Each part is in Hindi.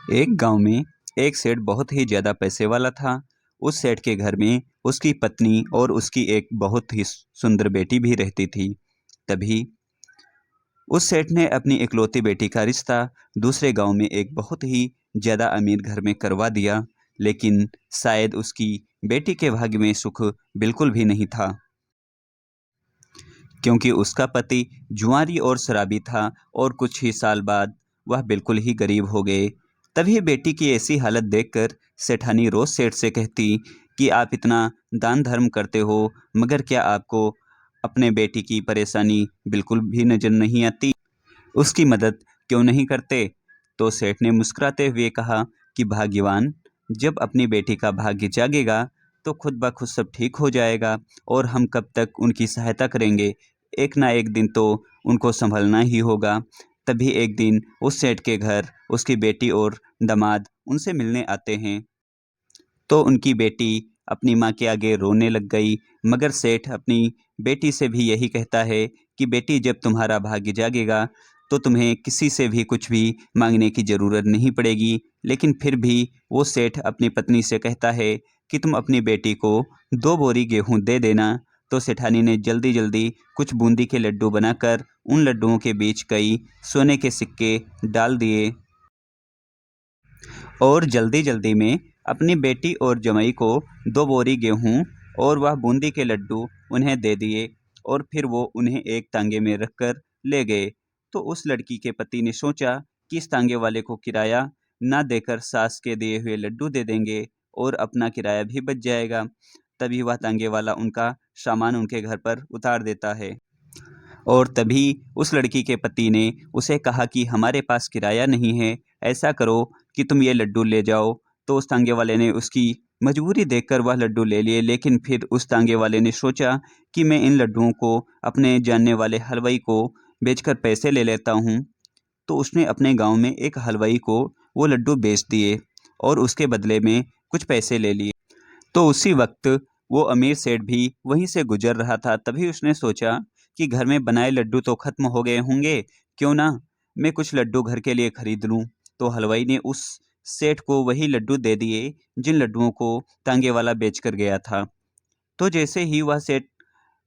एक गांव में एक सेठ बहुत ही ज़्यादा पैसे वाला था। उस सेठ के घर में उसकी पत्नी और उसकी एक बहुत ही सुंदर बेटी भी रहती थी। तभी उस सेठ ने अपनी इकलौती बेटी का रिश्ता दूसरे गांव में एक बहुत ही ज़्यादा अमीर घर में करवा दिया। लेकिन शायद उसकी बेटी के भाग्य में सुख बिल्कुल भी नहीं था, क्योंकि उसका पति जुआरी और शराबी था और कुछ ही साल बाद वह बिल्कुल ही गरीब हो गए। तभी बेटी की ऐसी हालत देखकर सेठानी रोज सेठ से कहती कि आप इतना दान धर्म करते हो, मगर क्या आपको अपने बेटी की परेशानी बिल्कुल भी नजर नहीं आती? उसकी मदद क्यों नहीं करते? तो सेठ ने मुस्कुराते हुए कहा कि भाग्यवान, जब अपनी बेटी का भाग्य जागेगा तो खुद ब खुद सब ठीक हो जाएगा, और हम कब तक उनकी सहायता करेंगे? एक ना एक दिन तो उनको संभलना ही होगा। तभी एक दिन उस सेठ के घर उसकी बेटी और दामाद उनसे मिलने आते हैं। तो उनकी बेटी अपनी माँ के आगे रोने लग गई, मगर सेठ अपनी बेटी से भी यही कहता है कि बेटी, जब तुम्हारा भाग्य जागेगा तो तुम्हें किसी से भी कुछ भी मांगने की ज़रूरत नहीं पड़ेगी। लेकिन फिर भी वो सेठ अपनी पत्नी से कहता है कि तुम अपनी बेटी को 2 बोरी गेहूं दे देना। तो सेठानी ने जल्दी जल्दी कुछ बूंदी के लड्डू बनाकर उन लड्डुओं के बीच कई सोने के सिक्के डाल दिए और जल्दी जल्दी में अपनी बेटी और जमाई को 2 बोरी गेहूं और वह बूंदी के लड्डू उन्हें दे दिए, और फिर वो उन्हें एक तांगे में रखकर ले गए। तो उस लड़की के पति ने सोचा कि इस तांगे वाले को किराया ना देकर सास के दिए हुए लड्डू दे देंगे और अपना किराया भी बच जाएगा। तभी वह तांगे वाला उनका सामान उनके घर पर उतार देता है। और तभी उस लड़की के पति ने उसे कहा कि हमारे पास किराया नहीं है, ऐसा करो कि तुम ये लड्डू ले जाओ। तो उस तांगे वाले ने उसकी मजबूरी देखकर वह लड्डू ले लिए, लेकिन फिर उस तांगे वाले ने सोचा कि मैं इन लड्डुओं को अपने जानने वाले हलवाई को बेचकर पैसे ले लेता हूँ। तो उसने अपने गांव में एक हलवाई को वो लड्डू बेच दिए और उसके बदले में कुछ पैसे ले लिए। तो उसी वक्त वो अमीर सेठ भी वहीं से गुजर रहा था। तभी उसने सोचा कि घर में बनाए लड्डू तो खत्म हो गए होंगे, क्यों ना मैं कुछ लड्डू घर के लिए खरीद लूं। तो हलवाई ने उस सेठ को वही लड्डू दे दिए जिन लड्डुओं को तांगे वाला बेच कर गया था। तो जैसे ही वह सेठ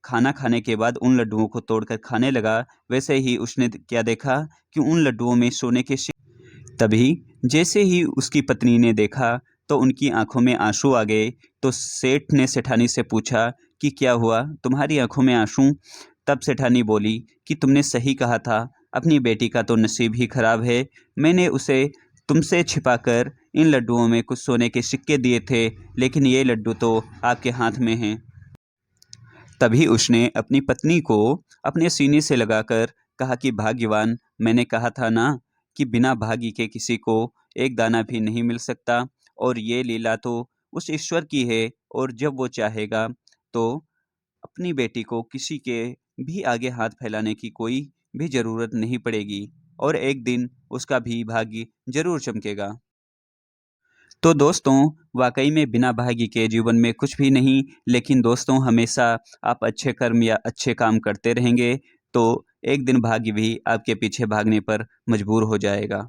खाना खाने के बाद उन लड्डुओं को तोड़कर खाने लगा, वैसे ही उसने क्या देखा कि उन लड्डुओं में सोने के तभी जैसे ही उसकी पत्नी ने देखा तो उनकी आंखों में आंसू आ गए। तो सेठ ने सेठानी से पूछा कि क्या हुआ, तुम्हारी आंखों में आंसू? तब सेठानी बोली कि तुमने सही कहा था, अपनी बेटी का तो नसीब ही खराब है। मैंने उसे तुमसे छिपाकर इन लड्डुओं में कुछ सोने के सिक्के दिए थे, लेकिन ये लड्डू तो आपके हाथ में हैं। तभी उसने अपनी पत्नी को अपने सीने से लगाकर कहा कि भाग्यवान, मैंने कहा था ना कि बिना भाग्य के किसी को एक दाना भी नहीं मिल सकता, और ये लीला तो उस ईश्वर की है, और जब वो चाहेगा तो अपनी बेटी को किसी के भी आगे हाथ फैलाने की कोई भी ज़रूरत नहीं पड़ेगी, और एक दिन उसका भी भाग्य जरूर चमकेगा। तो दोस्तों, वाकई में बिना भाग्य के जीवन में कुछ भी नहीं, लेकिन दोस्तों हमेशा आप अच्छे कर्म या अच्छे काम करते रहेंगे तो एक दिन भाग्य भी आपके पीछे भागने पर मजबूर हो जाएगा।